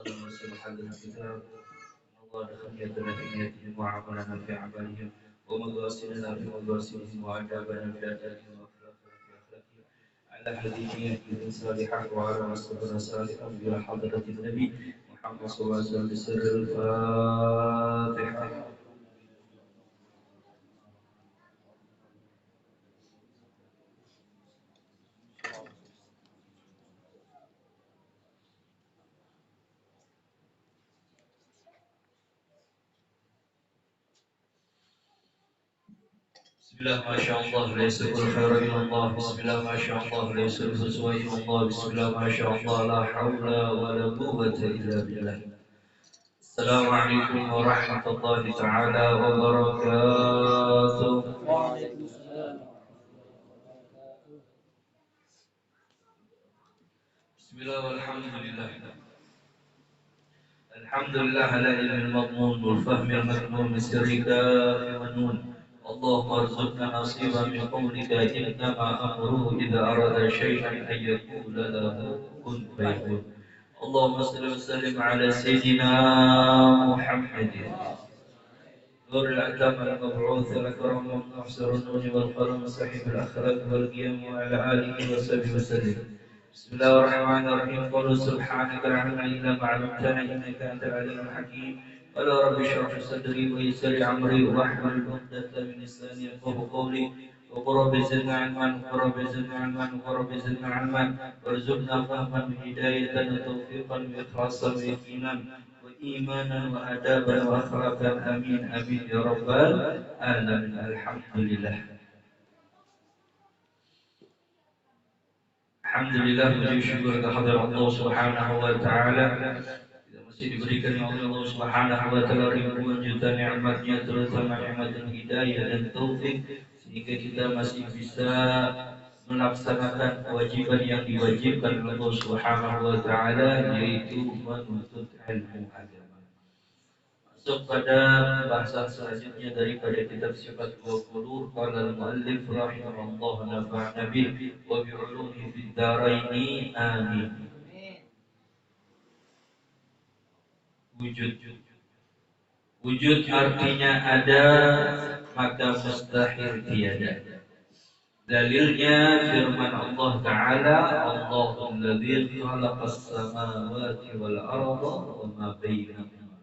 وصلح الكتاب الله دخل يدنا في نيتهم وعملنا في أعمالهم ومقاصدنا في مقاصدهم وعذابنا في آدابهم وأخلاقنا في أخلاقهم على حديثهم صالحا وعلى مصطفى صالحا إلى حضرة النبي محمد صلى الله عليه وسلم بسر الفاتحة. بسم الله ما شاء الله ليس كل خير إلا الله. بسم الله ما شاء الله ليس الفزوى إلا الله. بسم الله ما شاء الله لا حول ولا قوة إلا بالله. السلام عليكم ورحمة الله تعالى وبركاته. وعليكم السلام. بسم الله والحمد لله. الحمد لله على علم المضمون والفهم المكنون سرك منون. اللهم ارزقنا نصيبا من قولك إنما أمره إذا أراد شيئا أن يقول له كن فيكون. اللهم صل وسلم على سيدنا محمد نور الأكرم المبعوث الأكرم المحسر النور والقلم صاحب الأخلاق والقيم وعلى آله وصحبه وسلم. بسم الله الرحمن الرحيم. قل سبحانك لا علم إلا ما علمتنا إنك أنت العليم الحكيم. قال رب اشرح لي صدري ويسر لي أمري واحلل عقدة من لساني يفقهوا قولي وقل رب زدنا علما وقل رب زدنا علما وقل رب زدنا علما وارزقنا فهما وهداية وتوفيقا وإخلاصا ويقينا وإيمانا وآدابا وأخلاقا. آمين آمين يا رب العالمين. الحمد لله. Alhamdulillah, puji syukur kehadirat Allah Subhanahu wa taala. Kita masih diberikan oleh Allah Subhanahu wa taala ribuan juta nikmatnya, terutama nikmat hidayah dan taufik, sehingga kita masih bisa melaksanakan kewajiban yang diwajibkan oleh Allah Subhanahu wa taala, yaitu menuntut ilmu agama. Masuk pada bahasan selanjutnya daripada kitab Sifat 20, qala al-muallif rahimahullah nafa'ana bih wa bi ulumihi fid dharaini amin. Wujud. Wujud artinya ada, maka mustahil tiada. Dalilnya firman Allah Ta'ala, Allahul ladzi khalaqas samawati wal arda wa ma bainahuma.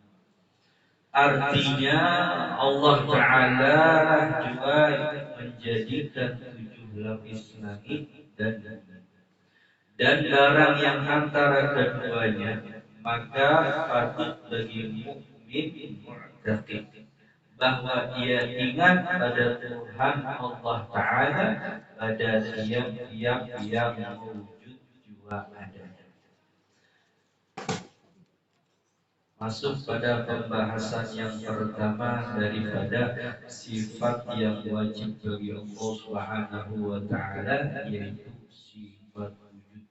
Artinya Allah Ta'ala juga menjadikan 7 lapis langit dan barang yang antara keduanya, maka patut bagi mukmin mu'taqid bahwa ia ingat pada Tuhan Allah Ta'ala pada tiap-tiap yang wujud juga ada. Masuk pada pembahasan yang pertama daripada sifat yang wajib bagi Allah Subhanahu wa taala, yaitu sifat wujud.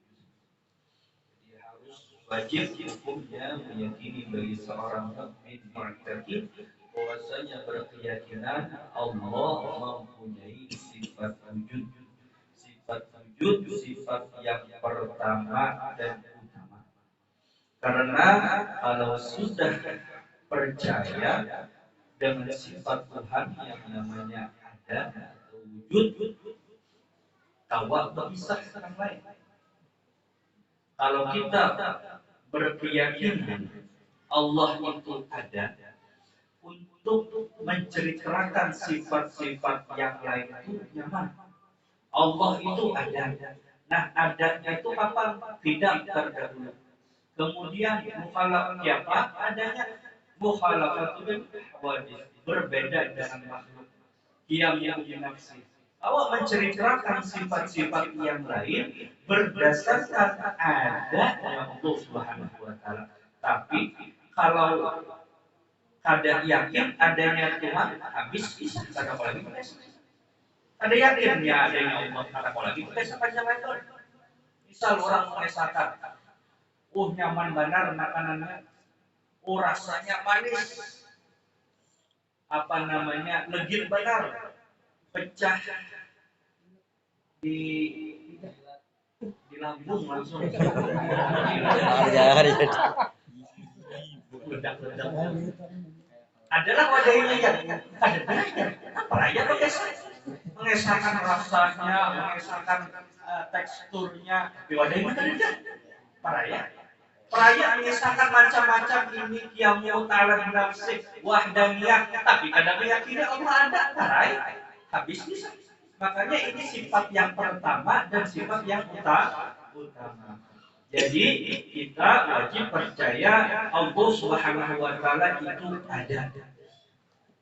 Jadi harus wajib hukumnya meyakini bagi seorang mukmin mu'taqid bahwasanya berkeyakinan Allah mempunyai sifat wujud. Sifat wujud sifat yang pertama dan karena kalau sudah percaya dengan sifat Tuhan yang namanya ada atau wujud, tawak bisa dengan lain. Kalau kita berkeyakinan Allah itu ada, untuk menceritakan sifat-sifat yang lain itu nyaman. Allah itu ada. Nah, adanya itu apa? Tidak terdahulu. Kemudian mukhalafat adanya mukhalafatul hawadits, berbeda dengan makhluk yang dinafsi. Awak menceritakan sifat-sifat yang lain berdasarkan adanya Allah Subhanahu wa taala. Tapi kalau ada yakin adanya Tuhan, habis bisa kata apa lagi? Ada yakinnya adanya Allah, kata apa lagi? Bisa itu. Misal orang mengesahkan, nyaman benar makanannya, rasanya manis, legit benar, pecah di lambung langsung. ledak-ledak adalah wadahnya yang ada banyak. Apa ya mengesahkan rasanya, mengesahkan teksturnya, di wadahnya ada paraya. Paraya mengesahkan macam-macam ini qiyamul ta'ala nafsi wahdaniyah, tapi kadang meyakini Allah ada paraya. Habis bisa. Makanya ini sifat yang pertama dan sifat yang utama. Jadi kita wajib percaya Allah Subhanahu wa taala itu ada.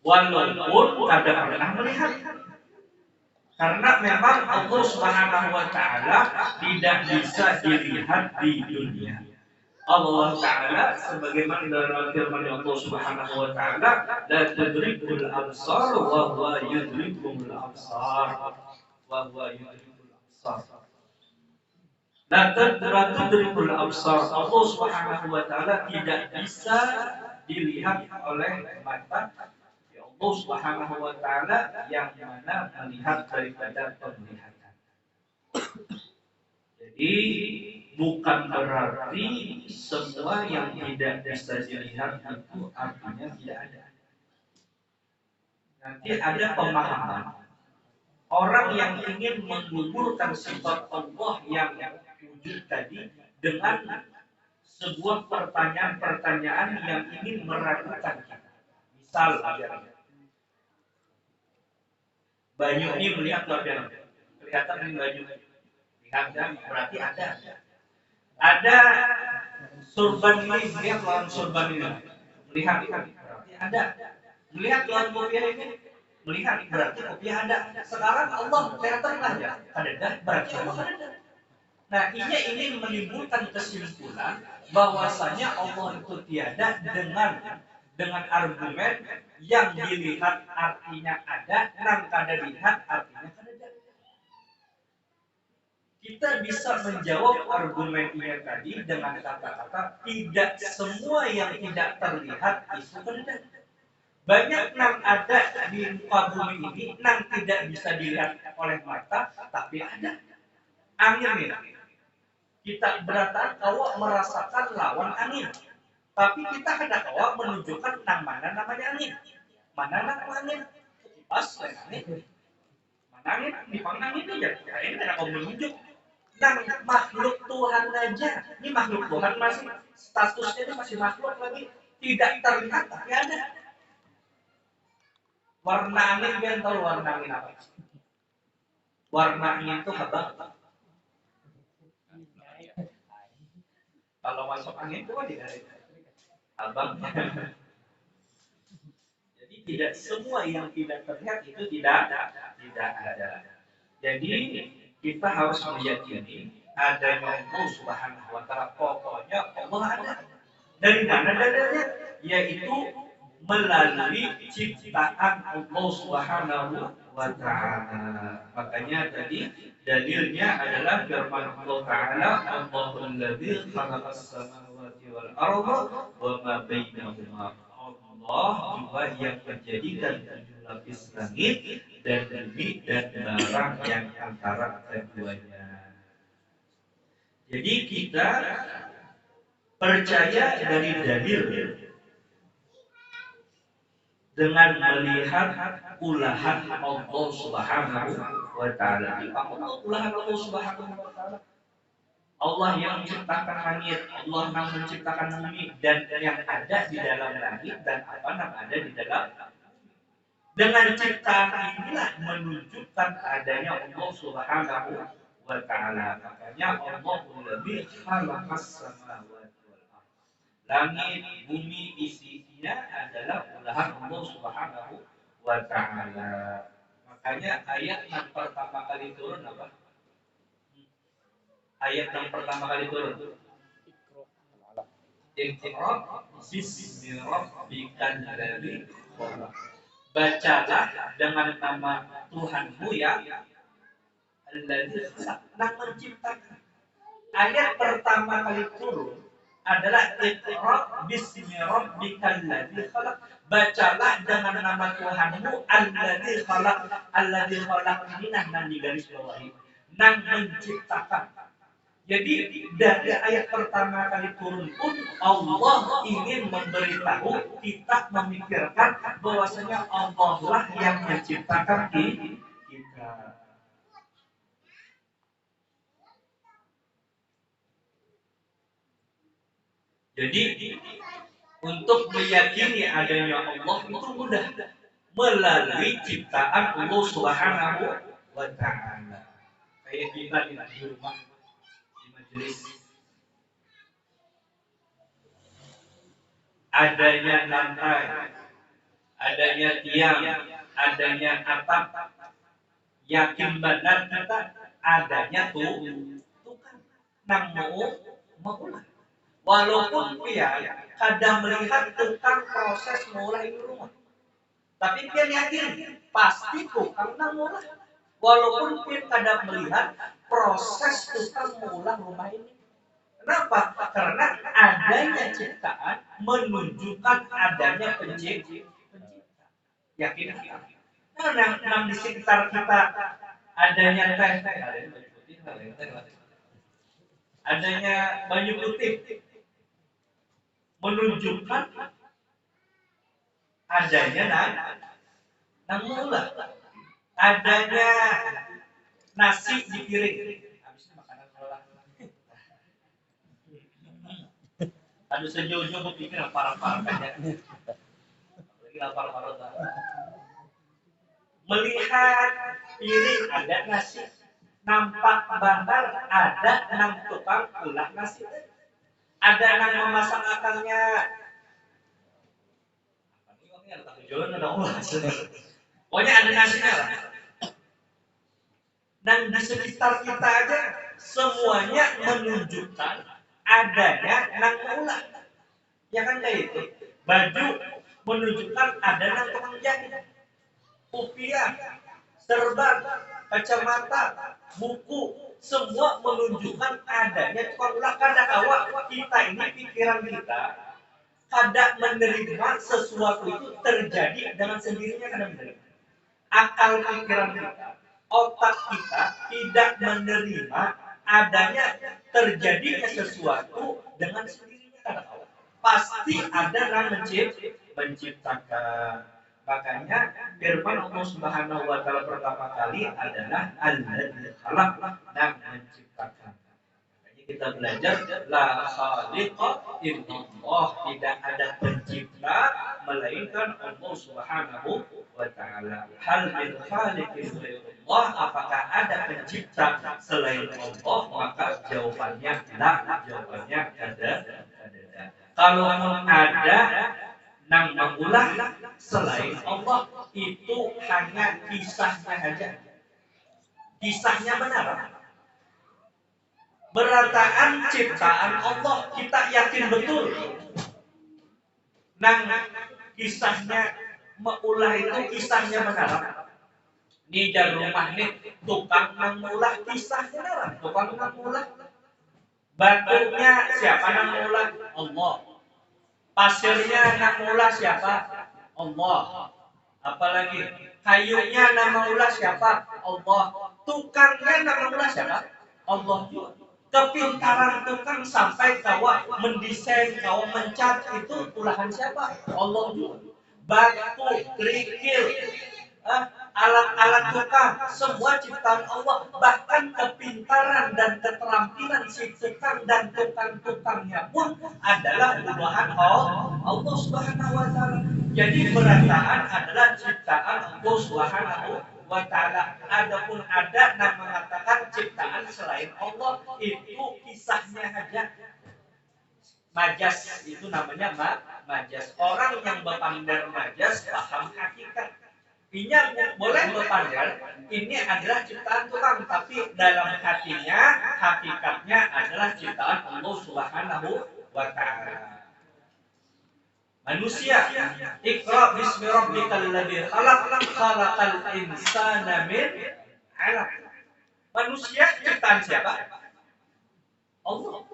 Walaupun kadang pernah melihat. Karena memang Allah Subhanahu wa taala tidak bisa dilihat di dunia. Allah taala sebagaimana dalam firman Allah Subhanahu wa taala, la tudrikul absar wa huwa yudrikul absar. Wa huwa yudrikul absar. La tudrikul absar. Allah Subhanahu wa taala tidak bisa dilihat oleh mata. Ya Allah Subhanahu wa taala yang mana melihat daripada penglihatan. Jadi bukan berarti semua yang tidak bisa dilihat itu artinya tidak ada. Nanti ada pemahaman orang yang ingin menggugurkan sifat Allah yang wujud tadi dengan sebuah pertanyaan-pertanyaan yang ingin meragukan kita. Misal aja, Banyu ini melihat wajah, kelihatan dari baju, lihat berarti ada. Ada surban ini melihat lawan surban ini, melihat berarti ada. Melihat lawan kopiah ini, melihat berarti kopiah ada. Sekarang Allah kelihatan aja, ada berarti Allah ada. Nah, ini menimbulkan kesimpulan bahwasanya Allah itu tiada dengan argumen yang dilihat artinya ada, yang kada dilihat artinya kada. Kita bisa menjawab argumen ini tadi dengan kata-kata tidak semua yang tidak terlihat itu kada. Banyak yang ada di muka bumi ini yang tidak bisa dilihat oleh mata, tapi ada. Angin nih. Kita beratan kau merasakan lawan angin, tapi kita kada kau menunjukkan mana namanya angin, mana namanya angin, kipas angin, mana angin, dipang angin aja, kayaknya kada kau menunjuk. Dan makhluk Tuhan aja, ini makhluk Tuhan masih statusnya itu masih makhluk lagi, tidak terlihat tapi ada. Warna angin kalian tahu warna angin apa? Warna angin itu apa? Kalau masuk angin itu kan tidak abang. Jadi tidak semua yang tidak terlihat itu tidak ada. Jadi kita harus meyakini adanya Allah Subhanahu wa taala. Pokoknya Allah ada. Dari mana dalilnya? Yaitu melalui ciptaan Allah Subhanahu wa taala. Makanya tadi dalilnya adalah firman Allah taala, Allahul ladzi khalaqas samawati wal arda wa ma bainahuma. Allah juga yang menjadikan 7 lapis langit dan bumi dan barang yang antara keduanya. Jadi kita percaya dari dalil dengan melihat ulahan Allah Subhanahu wa taala. Ulahan Allah Subhanahu wa taala. Allah yang menciptakan langit, Allah yang menciptakan bumi dan yang ada di dalam langit dan apa yang ada di dalam. Dengan ciptaan inilah menunjukkan adanya Allah Subhanahu wa taala. Makanya Allahul ladzi khalaqas samawati wal ardh. Langit, bumi isinya adalah ulahan Allah Subhanahu wa taala. Makanya ayat yang pertama kali turun apa? Ayat yang pertama kali turun. Iqra bismi rabbikal ladzi khalaq. Bacalah dengan nama Tuhanmu yang alladzi khalaq, yang menciptakan. Ayat pertama kali turun adalah Iqra bismi rabbikal ladzi khalaq. Bacalah dengan nama Tuhanmu alladzi khalaq. Alladzi khalaq ini yang digaris bawahi, yang menciptakan. Jadi dari ayat pertama kali turun pun Allah ingin memberitahu kita memikirkan bahwasanya Allah lah yang menciptakan kita. Jadi untuk meyakini adanya Allah itu mudah melalui ciptaan Allah Subhanahu wa taala. Kayak kita di rumah di majelis adanya lantai, adanya tiang, adanya atap, yakin benar kita adanya tukang nang mau walaupun dia kadang melihat tukang proses mulai rumah, tapi dia yakin pasti tukang nang mulai walaupun dia kadang melihat proses tukang mulai rumah ini. Kenapa? Karena adanya ciptaan menunjukkan adanya pencipta. Yakin? Nah, di sekitar kita adanya adanya banyu putih menunjukkan adanya namulah adanya nasi di piring. Habisnya makanan olah. Aduh sejauh-jauh gue pikir lapar-lapar aja. Lagi lapar-lapar banget. Melihat piring ada nasi, nampak bakar ada enam tukang ulah nasi. Ada yang memasak akalnya. Pokoknya ada nasinya lah. Dan di sekitar kita aja semuanya menunjukkan adanya nang ulah. Ya kan kayak itu. Baju menunjukkan ada nang tukang jahit. Kopiah, serban, kacamata, buku, semua menunjukkan adanya tukang ulah. Kadang-kadang kita ini pikiran kita kadang menerima sesuatu itu terjadi dengan sendirinya kadang menerima. Akal pikiran kita, otak kita tidak menerima adanya terjadinya sesuatu dengan sendirinya kadang-kadang. Pasti ada yang menciptakan. Makanya firman Allah Subhanahu wa taala pertama kali adalah Alladzi khalaq dan menciptakan. Kita belajar la khaliqa illallah, tidak ada pencipta melainkan Allah Subhanahu wa taala. Hal min khaliqin ghairullah, apakah ada pencipta selain Allah? Maka jawabannya la, jawabannya ada. Kalau ada nang mengulah selain Allah itu hanya kisahnya saja. Kisahnya benar. Berataan ciptaan Allah kita yakin betul. Nang kisahnya mengulah itu kisahnya benar. Di rumah ini tukang mengulah kisahnya benar. Tukang mengulah. Batunya siapa nang mengulah? Allah. Pasirnya nang mengulah siapa? Allah. Apalagi kayunya nang mengulah siapa? Allah. Tukangnya nang mengulah siapa? Allah juga. Kepintaran tukang sampai kawa mendesain, kawa mencat itu ulahan siapa? Allah juga. Batu, kerikil, alat-alat tukang, semua ciptaan Allah. Bahkan kepintaran dan keterampilan si tukang dan tukang-tukangnya pun adalah ulahan Allah Subhanahu wa taala. Jadi berataan adalah ciptaan Allah Subhanahu wa taala. Adapun ada yang mengatakan ciptaan selain Allah itu kisahnya saja. Majas itu namanya majas. Orang yang berpandang majas paham hakikat. Ini boleh berpandang ini adalah ciptaan tukang, tapi dalam hatinya hakikatnya adalah ciptaan Allah Subhanahu wa taala. Manusia, Iqra bismi rabbikal ladzi khalaq, khalaqal insana min 'alaq. Manusia ciptaan siapa? Allah.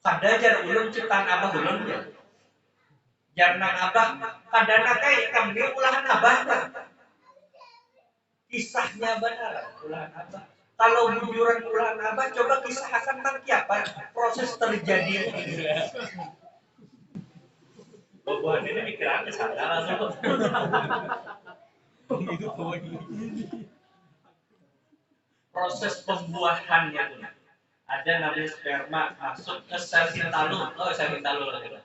Kada jar ulun ciptaan Abah ulun ya. Jarna Abah, kadana kai kami ulahan Abah. Kisahnya benar ulahan Abah. Kalau bujuran ulang Abah, coba kisahkan nanti apa proses terjadinya. Buat ini pikirannya salah langsung. Proses pembuahannya tuh. Ada namanya sperma masuk ke sel intalum. Oh, sel intalum lah gitu.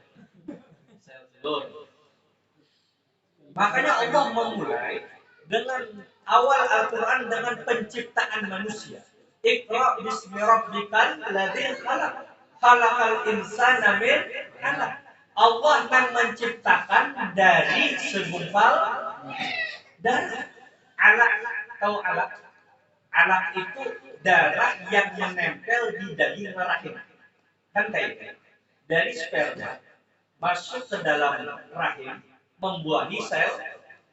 Sel telur. Makanya Allah memulai dengan awal Al-Quran dengan penciptaan manusia. Iqra bismi rabbikal ladzi khalaq. Khalaqal insana min 'alaq. Allah yang menciptakan dari segumpal darah. Alaq, tahu alaq? Alaq itu darah yang menempel di daging rahim. Kan kayak gitu. Dari sperma masuk ke dalam rahim membuahi sel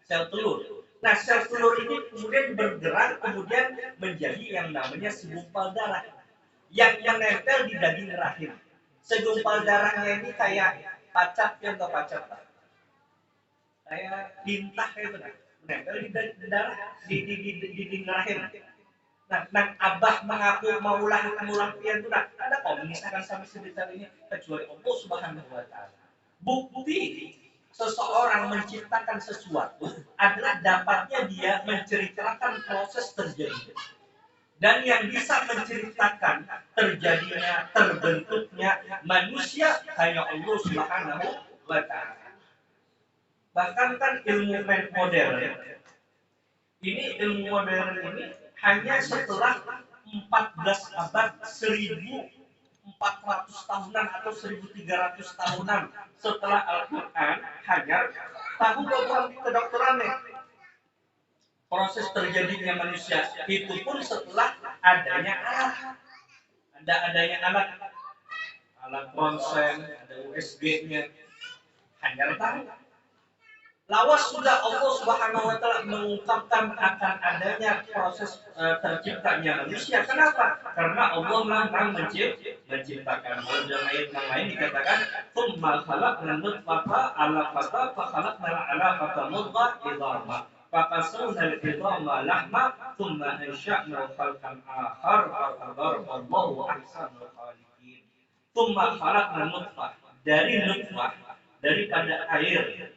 telur. Nah, sel telur ini kemudian bergerak kemudian menjadi yang namanya segumpal darah yang menempel di daging rahim. Segumpal darahnya ini kayak pacat yang atau pacat, kayak lintah itu nah, menempel di darah di daging rahim. Nah, Abah mengaku mengulang pian itu nah, ada kok mengisahkan sampai sedetail ini kecuali Allah Subhanahu wa taala. Bukti seseorang menciptakan sesuatu adalah dapatnya dia menceritakan proses terjadinya. Dan yang bisa menceritakan terjadinya, terbentuknya manusia hanya Allah Subhanahu wa taala. Bahkan kan ilmu modern ini hanya setelah 14 abad 1400 tahunan atau 1300 tahunan setelah Al-Quran hajar tahu bahwa kedokterannya proses terjadinya manusia itu pun setelah adanya alat ronsen, ada USG-nya hajar tahu. Lawas sudah Allah Subhanahu wa taala mengungkapkan akan adanya proses terciptanya manusia. Kenapa? Karena Allah memang menciptakan. Dalam ayat yang lain dikatakan, "Tsumma khalaqna nutfata 'alaqatan fa khalaqna 'alaqata mudghah idhamah. Fa qasawna al-idhama lahma, tsumma ansha'na khalqan akhar fa tabarakallahu ahsanul khaliqin." Tsumma khalaqna nutfah, dari nutfah, daripada air.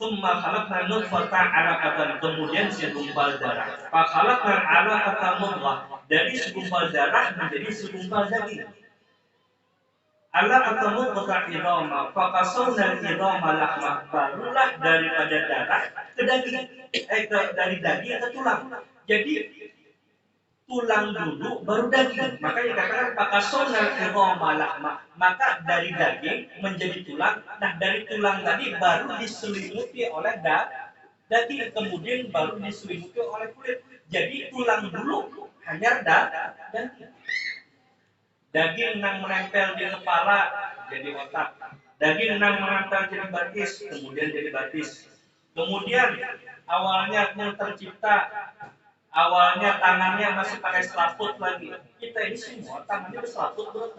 Tsumma khalaqna nutfata 'alaqatan, kemudian segumpal darah. Fa khalaqna 'alaqata mudghah, dari segumpal darah menjadi segumpal daging. 'Alaqata mudghah idhama, fa qasawna al-idhama lahma, barulah daripada darah ke daging. Dari daging ke tulang. Jadi tulang dulu baru daging. Makanya dikatakan pakasonal idhama lahma. Maka dari daging menjadi tulang. Nah, dari tulang tadi baru diselimuti oleh daging, kemudian baru diselimuti oleh kulit. Jadi tulang dulu hanya daging. Daging yang menempel di kepala jadi otak. Daging yang menempel jadi batis, kemudian jadi batis. Kemudian awalnya yang tercipta, awalnya tangannya masih pakai selaput lagi. Kita ini semua tangannya berselaput bro.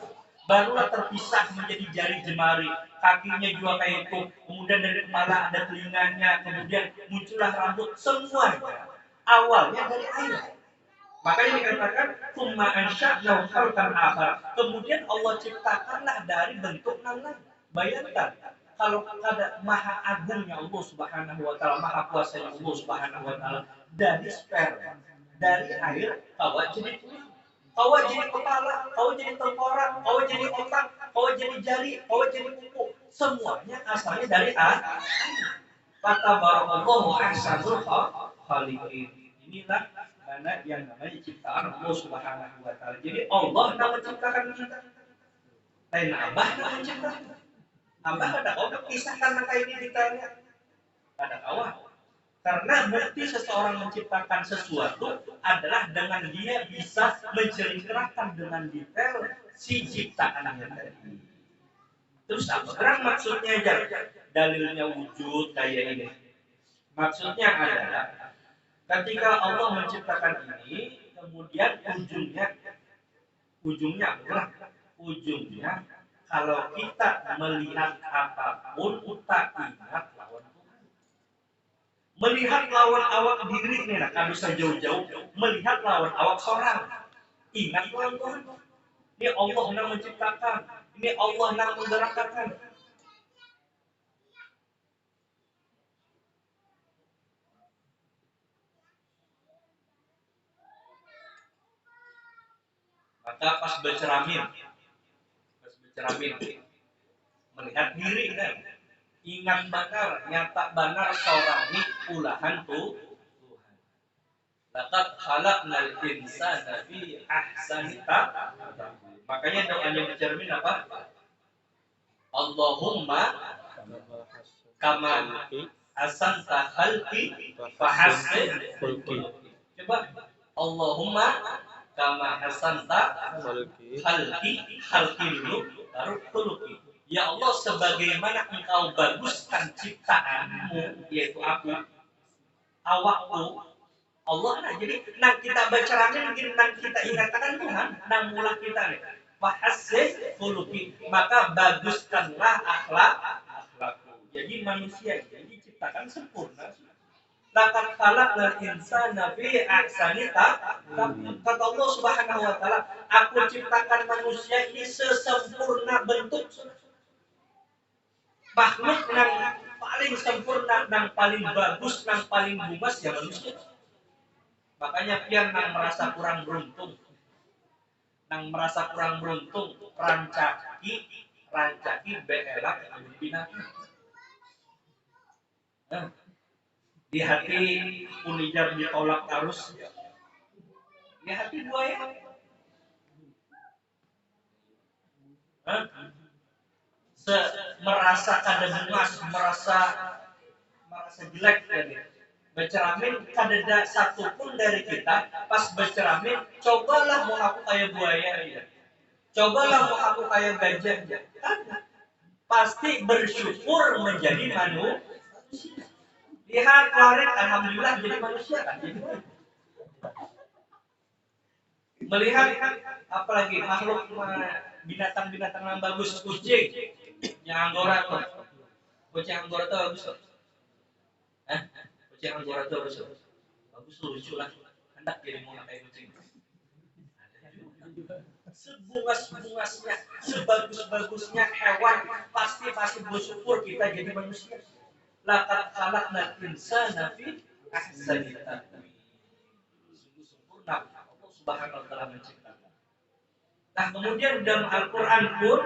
Barulah terpisah menjadi jari jemari. Kakinya juga kayak itu. Kemudian dari kepala ada telinganya. Kemudian muncullah rambut. Semuanya awalnya dari air. Makanya dikatakan tsumma ansha'na khalqan akhar. Kemudian Allah ciptakanlah dari bentuk yang lain. Bayangkan kalau ada maha agungnya Allah Subhanahu wa taala, maha kuasanya Allah Subhanahu wa taala, dari sperma, dari air, kau jadi tulang, kau jadi kepala, kau jadi tengkorak, kau jadi otak, kau jadi jari, kau jadi kuku, semuanya asalnya dari air. Fatabarakallahu ahsanul khaliqin. Inilah mana yang namanya ciptaan Allah Subhanahu wa taala. Jadi Allah yang menciptakan kita. Lain Abah yang menciptakan. Abah ada kau kisahkan maka ini detailnya. Ada kawan. Karena bukti seseorang menciptakan sesuatu adalah dengan dia bisa menceritakan dengan detail si ciptaannya tadi. Terus apa? Terang maksudnya aja. Dalilnya wujud kayak ini. Maksudnya adalah ketika Allah menciptakan ini, kemudian ujungnya kalau kita melihat apapun, kita ingat lawan Tuhan. Melihat lawan awak diri nih, nah kalau bisa jauh-jauh melihat lawan awak seorang. Ingat lawan Tuhan. Ini Allah yang menciptakan, ini Allah yang menggerakkan. Maka pas bercermin, melihat diri kan, ingat benar, nyata benar seorang ini ulahan Tuhan. Laqad khalaqnal insana fi ahsani taqwim. Makanya doanya bercermin apa? Allahumma kama asanta khalqi fahassin khulqi. Coba Allahumma kama asanta khalqi dulu baru khulqi. Ya Allah, sebagaimana engkau baguskan ciptaanmu, yaitu aku, awakku, Allah nah, jadi nang kita bercermin mungkin nang kita ingatkan Tuhan, nang mulah kita nih. Fahassin khuluqi, maka baguskanlah akhlakku. Jadi manusia jadi diciptakan sempurna. Laqad khalaqnal insana fi ahsani taqwim. Kata Allah Subhanahu wa taala, aku ciptakan manusia ini sesempurna bentuk. Makhluk yang paling sempurna, yang paling bagus, yang paling bumas ya manusia. Makanya pian nang merasa kurang beruntung, rancaki beelak binatang. Di hati unijar ditolak arus, di hati buaya. Merasa kada bungas, merasa jelek tadi. Bercermin kada satu pun dari kita pas bercermin, cobalah mau aku kayak buaya ya. Cobalah mau aku kayak gajah ya. Pasti bersyukur menjadi manusia. Lihat kemarin alhamdulillah jadi manusia kan. Melihat apalagi makhluk binatang-binatang yang bagus, kucing yang anggora tuh. Kucing anggora tuh bagus tuh. Kucing anggora tuh bagus lucu lah. Hendak jadi mau kayak kucing. Sebungas-bungasnya, sebagus-bagusnya hewan, pasti bersyukur kita jadi manusia. Laqad khalaqnal insana fi ahsani taqwim. Sungguh sempurna Allah Subhanahu wa taala menciptakan. Nah, kemudian dalam Al-Qur'an pun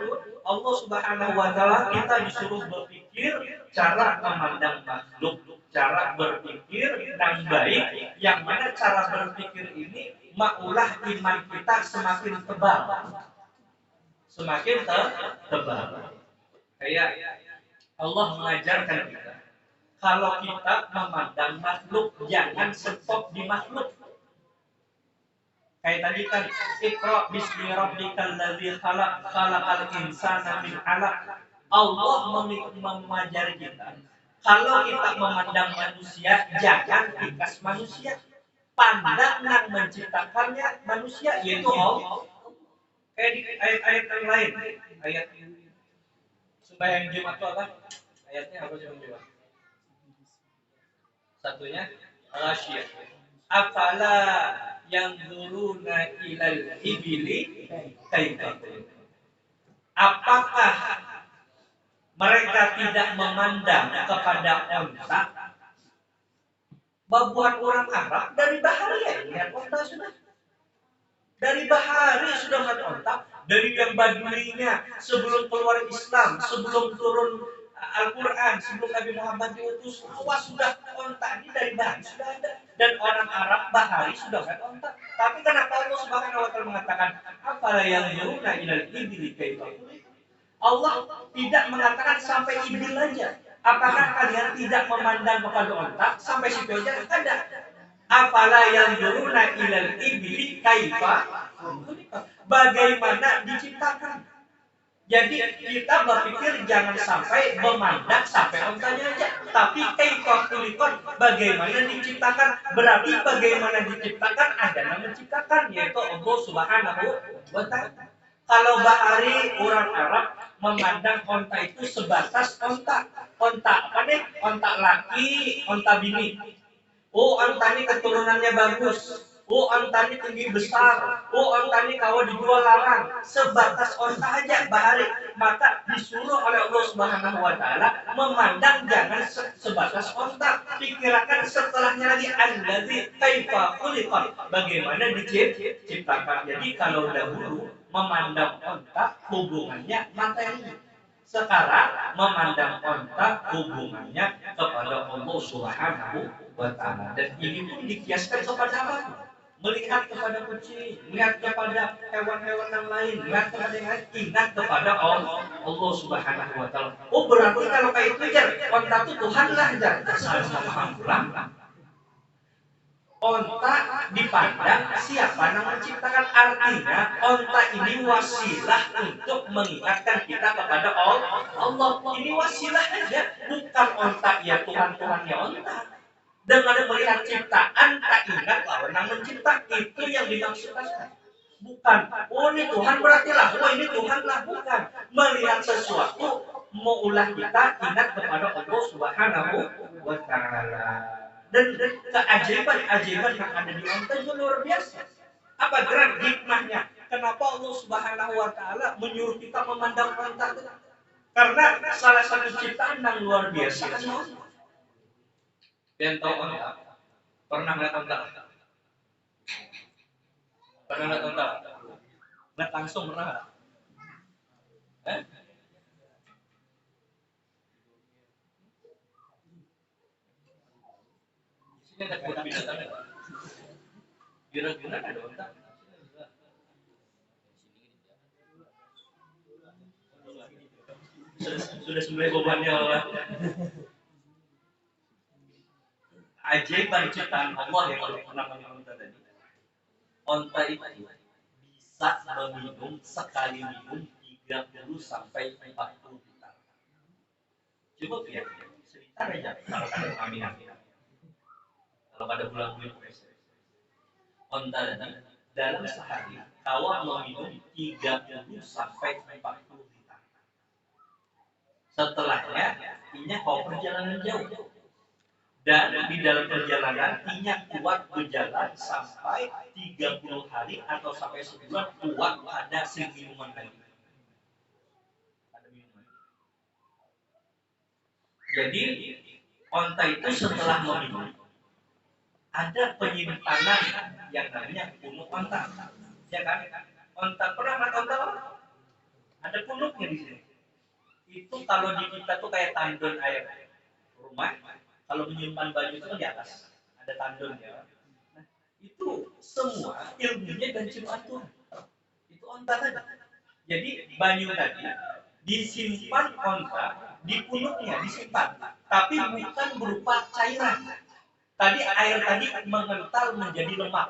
Allah Subhanahu wa taala kita disuruh berpikir cara memandang makhluk, cara berpikir yang baik, yang mana cara berpikir ini maulah iman kita semakin tebal. Kayak Allah mengajarkan kita, kalau kita memandang makhluk jangan stop di makhluk. Kayak tadi kan, Iqra bismi rabbikal ladzi khalaq, khalaqal insana min 'alaq. Allah mengajari kita, kalau kita memandang manusia jangan ikas manusia, pandang yang menciptakannya manusia, yaitu Allah. Kayak di ayat-ayat yang lain, ayat sembahyang Jumat itu apa? Ayatnya apa sih Jumat? Satunya Ghasyiyah. Afala yang duruna ilal ibili kaifa. Apakah mereka tidak memandang kepada unta? Babuhan orang Arab dari bahari ya, lihat unta sudah. Dari bahari sudah melihat unta. Dari yang baduinya sebelum keluar Islam, sebelum turun Al-Quran, sebelum Nabi Muhammad diutus, awas sudah unta ini dari bahari sudah ada. Dan orang Arab bahari sudah melihat unta. Tapi kenapa Allah Subhanahu wa taala mengatakan afala yanzuruna ilal ibili kaifa? Allah tidak mengatakan sampai ibil aja. Apakah kalian tidak memandang kepada unta sampai situ aja? Ada. Afala yanzuruna ilal ibili kaifa? Bagaimana diciptakan? Jadi kita berpikir jangan sampai memandang sampai ontanya aja, tapi kaifa khuliqat, bagaimana diciptakan. Berarti bagaimana diciptakan ada yang menciptakan, yaitu Allah Subhanahu wa taala. Kalau bahari orang Arab memandang onta itu sebatas onta. Onta apa nih? Onta laki, onta bini. Oh, onta ini keturunannya bagus. Oh, onta ini tinggi besar. Oh, onta ini kalau dijual larang. Sebatas onta aja bahari. Maka disuruh oleh Allah Subhanahu wa Ta'ala memandang jangan sebatas onta. Pikirkan setelahnya lagi allazi kaifa khuliqat. Bagaimana diciptakan. Jadi kalau dahulu memandang onta hubungannya materi. Sekarang memandang onta hubungannya kepada Allah Subhanahu wa Ta'ala. Dan ini pun dikiaskan kepada apa? Melihat kepada kucing, melihat kepada hewan-hewan yang lain, melihat kepada yang lain, ingat kepada Allah Subhanahu wa Ta'ala. Oh, berarti kalau kayak itu jar, onta itu Tuhan lah jar. Salah memaham pulang. Onta dipandang siapa yang menciptakan, artinya onta ini wasilah untuk mengingatkan kita kepada Allah. Ini wasilah aja, bukan onta ya Tuhan-Tuhannya onta. Dengan melihat ciptaan tak ingat lawan yang mencipta, itu yang dimaksudkan. Bukan, oh ini Tuhan berarti lah, oh ini Tuhan lah, bukan. Melihat sesuatu mau ulah kita ingat kepada Allah Subhanahu wa Ta'ala. Dan keajaiban yang ada di onta itu luar biasa. Apa gerak hikmahnya? Kenapa Allah Subhanahu wa Ta'ala menyuruh kita memandang onta? Karena salah satu ciptaan yang luar biasa kan onta. Dan tahu onta? Pernah lihat onta? Pernah lihat onta? Lihat langsung pernah? Ini ada kebun binatang ya? Kira-kira ada onta? Sudah sembilan bebannya Allah. Ajaiban ciptaan Allah yang pernah onta tadi. Onta itu bisa meminum sekali minum 30 sampai 40 liter. Cukup ya? Sebentar aja kalau ada amin-amin. Kalau pada bulan-bulan puasa. Onta tadi dalam sehari kawan meminum 30 sampai 40 liter. Setelahnya, inya kau perjalanan jauh. Dan di dalam perjalanan, inya kuat berjalan sampai 30 hari atau sampai sebulan, kuat ada minuman lagi. Ada minuman. Jadi, onta itu setelah meminum, ada penyimpanan yang namanya punuk onta. Ya kan? Onta pernah makan onta? Ada punuknya di sini. Itu kalau di kita tuh kayak tandon air rumah. Kalau menyimpan baju itu kan di atas ada tandonnya. Nah, itu semua ilmunya dan ciptaan Tuhan. Itu onta tadi. Jadi baju tadi disimpan onta di punuknya disimpan, tapi bukan berupa cairan. Tadi air tadi mengental menjadi lemak.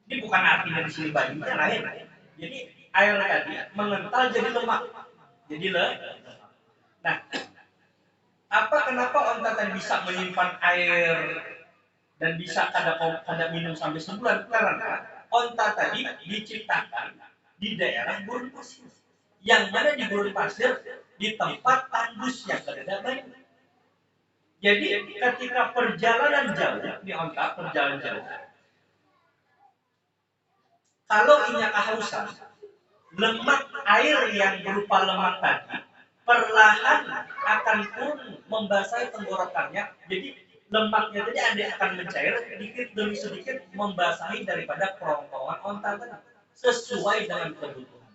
Ini bukan artinya di sini bajunya lain. Jadi air tadi mengental jadi lemak. Jadi Nah, kenapa onta tadi bisa menyimpan air dan bisa kada minum sampai sebulan? Karena onta tadi diciptakan di daerah gurun pasir. Yang mana di gurun pasir di tempat tandus yang ada banyak. Jadi ketika perjalanan jauh di onta perjalanan jauh, kalau inya kehausan, lemak air yang berupa lemak tadi perlahan akan pun membasahi tenggorokannya. Jadi lemaknya tadi ada akan mencair sedikit demi sedikit membasahi daripada kerongkongan onta tadi sesuai dengan kebutuhan.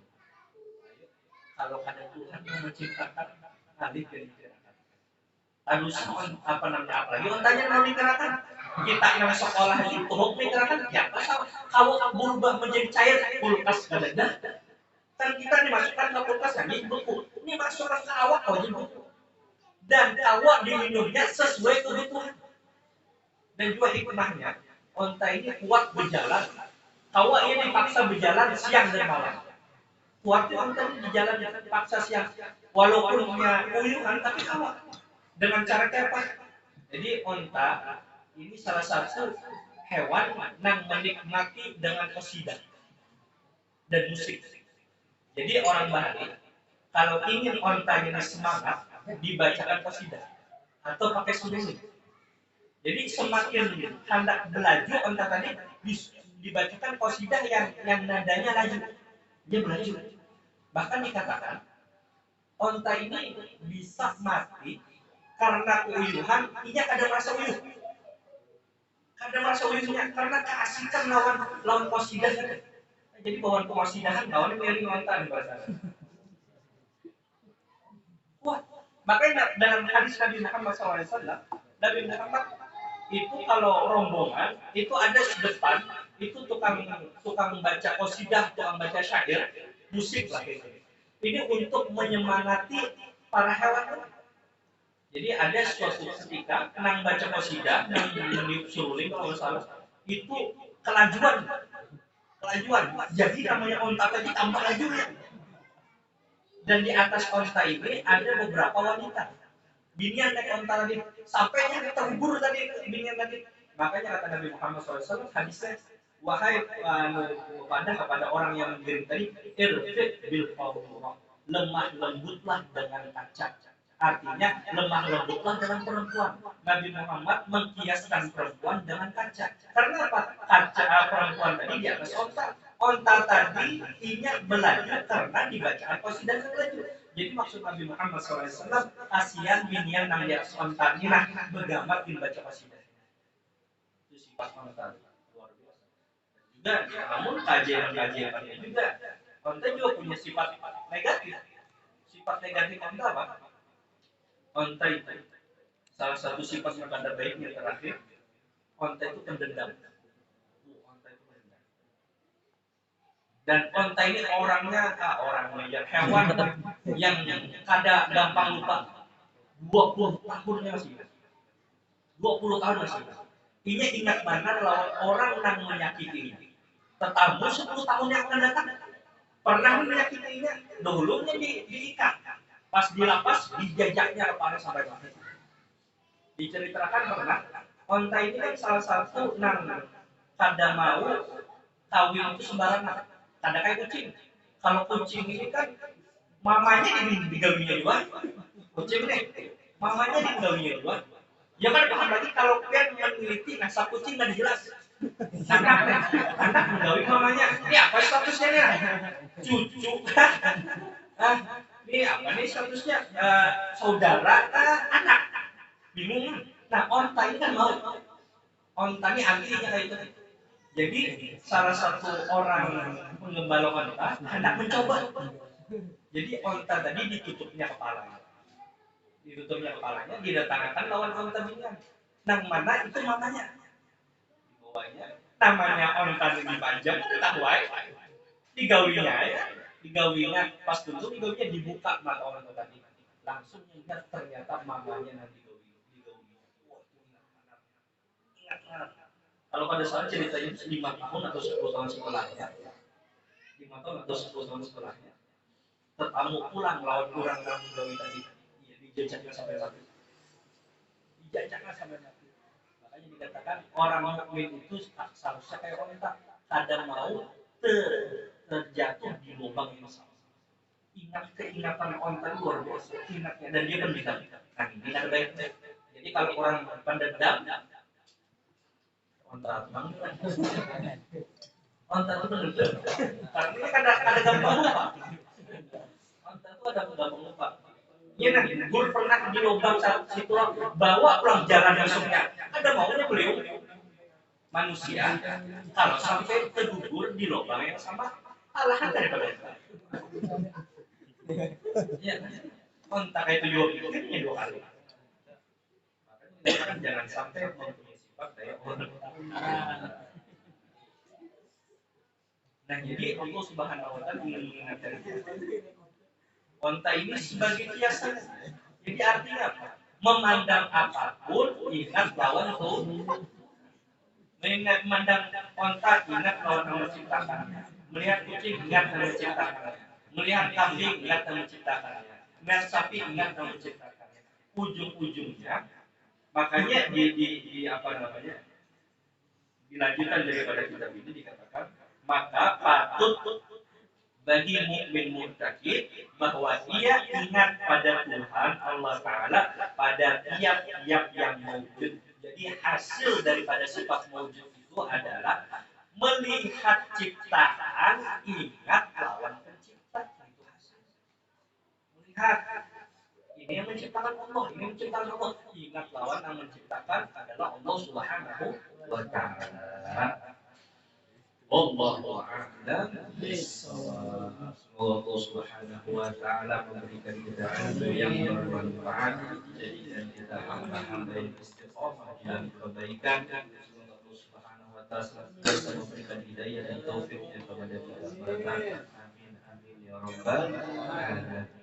Kalau ada Tuhan yang menciptakan alih dikirakan. Harusnya apalagi ontanya mau dikirakan. Kita yang sekolah itu dikirakan ya kalau berubah menjadi cair kulkas ada. Kan kita dimasukkan ke kulkas ini beku. Ini masukkan ke awak kau jadi beku. Dan awak diminumnya sesuai kebutuhan. Dan juga hikmahnya, onta ini kuat berjalan. Awak ini dipaksa berjalan siang dan malam. Kuatnya onta ini berjalan dipaksa siang. Walaupun punya uyuhan, tapi awak. Dengan cara apa? Jadi onta ini salah satu hewan yang menikmati dengan qasidah dan musik. Jadi orang Bali Kalau ingin ontanya semangat, dibacakan qasidah atau pakai sulung. Jadi semakin hendak melaju onta tadi dibacakan qasidah yang nadanya laju, dia melaju. Bahkan dikatakan onta ini bisa mati karena keuyuhan, ia kadang merasa uyuh. Kadang merasa uyuhnya karena keasikan lawan qasidah. Jadi bawaan qasidahan bawaan miring onta di bahasa. Wah, makanya dalam hadis Nabi Muhammad SAW, Nabi Muhammad itu kalau rombongan itu ada di depan itu tukang baca qasidah, tukang baca syair, musik lah itu. Ini untuk menyemangati para hewan. Jadi ada suatu ketika nang baca qasidah, nang meniup suruling kalau salah, itu kelajuan. Jadi namanya onta tadi tambah laju ya. Dan di atas onta ini ada beberapa wanita. Binian naik onta tadi, sampainya terhubur tadi binian tadi. Makanya kata Nabi Muhammad SAW hadisnya, wahai kepada orang yang menggiring tadi, irfid bil qawwah, lemah lembutlah dengan kaca. Artinya lemah lembutlah dengan perempuan. Nabi Muhammad mengkiaskan perempuan dengan kaca. Karena apa? Kaca perempuan tadi di atas onta. Onta tadi ingat melaju karena dibacaan qasidah yang melaju. Jadi maksud Nabi Muhammad SAW, kasihan binian nang di atas onta ini nah bergambar dibaca qasidah. Itu sifat onta luar biasa. Juga, namun kajian-kajiannya juga onta juga punya sifat negatif. Sifat negatif onta apa? Onta itu salah satu sifat yang tanda baiknya terakhir, onta itu pendendam. Dan onta ini orangnya hewan yang kada gampang lupa. 20 tahunnya masih 20 tahun masih. Ini ingat mana lawan orang yang menyakitinya. Tetamu 10 tahun yang akan datang pernah menyakitinya, dahulunya diikat. Pas dilapas, dijajaknya kepala sampai mati. Diceritakan pernah, onta ini kan salah satu nang kada mau kawin itu sembarangan. Kada kayak kucing. Kalau kucing ini kan mamanya digawinya dua. Kucing nih, mamanya digawinya dua. Ya kan paham lagi kalau kalian meneliti nasab kucing dan jelas. Anak menggawi mamanya. Ini apa statusnya nih? Cucu. Ini apa nih statusnya? Saudara, anak. Bingung. Nah, onta ini kan mau. Onta ini antinya kayak itu. Jadi salah satu orang penggembala onta hendak mencoba. Jadi onta tadi ditutupnya kepalanya, didatangkan lawan onta binian. Nang mana itu mamanya, dibawanya. Namanya onta lebih panjang, tak wae. Digawinya pas dulu digawinya dibuka mata onta tadi. Langsung ingat ternyata mamanya nanti digawinya. Ingat. Kalau pada saat ceritanya 5 tahun atau 10 tahun setelahnya, 5 tahun atau 10 tahun setelahnya, tetamu pulang lawan kurang gawi tadi, dijajaknya sampai mati. Makanya dikatakan orang mukmin itu seharusnya kayak onta, kadang mau terjatuh di lubang yang sama. Ingat keingatan onta luar biasa, ingatnya dan dia pendendam. Nah ini ada baiknya. Jadi kalau orang pendendam, onta itu pendendam. Karena ini ada gampang lupa. Onta itu ada gampang lupa. Iya nah, gue pernah di lubang si tulang bawa pulang jalan besoknya. Ada maunya beliau manusia kalau sampai tergugur di lubang yang sama, alahan daripada itu. Iya, onta kayak itu juga pikirnya 2 kali. Makanya jangan sampai mempunyai sifat kayak orang. Nah jadi Allah Subhanahu Wa Taala mengingatkan onta ini sebagai kiasan. Jadi artinya apa? Memandang apapun ingat lawan tuh. Memandang onta ingat lawan yang menciptakannya. Melihat kucing ingat yang menciptakannya. Melihat kambing ingat yang menciptakannya. Melihat sapi ingat yang menciptakannya. Ujung-ujungnya makanya di apa namanya? Dilanjutkan daripada kitab ini dikatakan maka patut bagi mukmin muttaqin bahwa ia ingat pada Tuhan Allah Ta'ala pada tiap-tiap yang mewujud. Jadi hasil daripada sifat mewujud itu adalah melihat ciptaan, ingat lawan pencipta. Itu hasil. Melihat ini yang menciptakan Allah, ini yang menciptakan Allah. Ingat lawan yang menciptakan adalah Allah Subhanahu wa Ta'ala. Wallahu a'lam bishawab. Semoga Allah Subhanahu wa taala memberikan kita ilmu yang bermanfaat, jadikan kita hamba-hamba yang istiqomah dalam kebaikan. Semoga Allah Subhanahu wa taala memberikan hidayah dan taufiknya kepada kita semua. Amin amin ya rabbal alamin.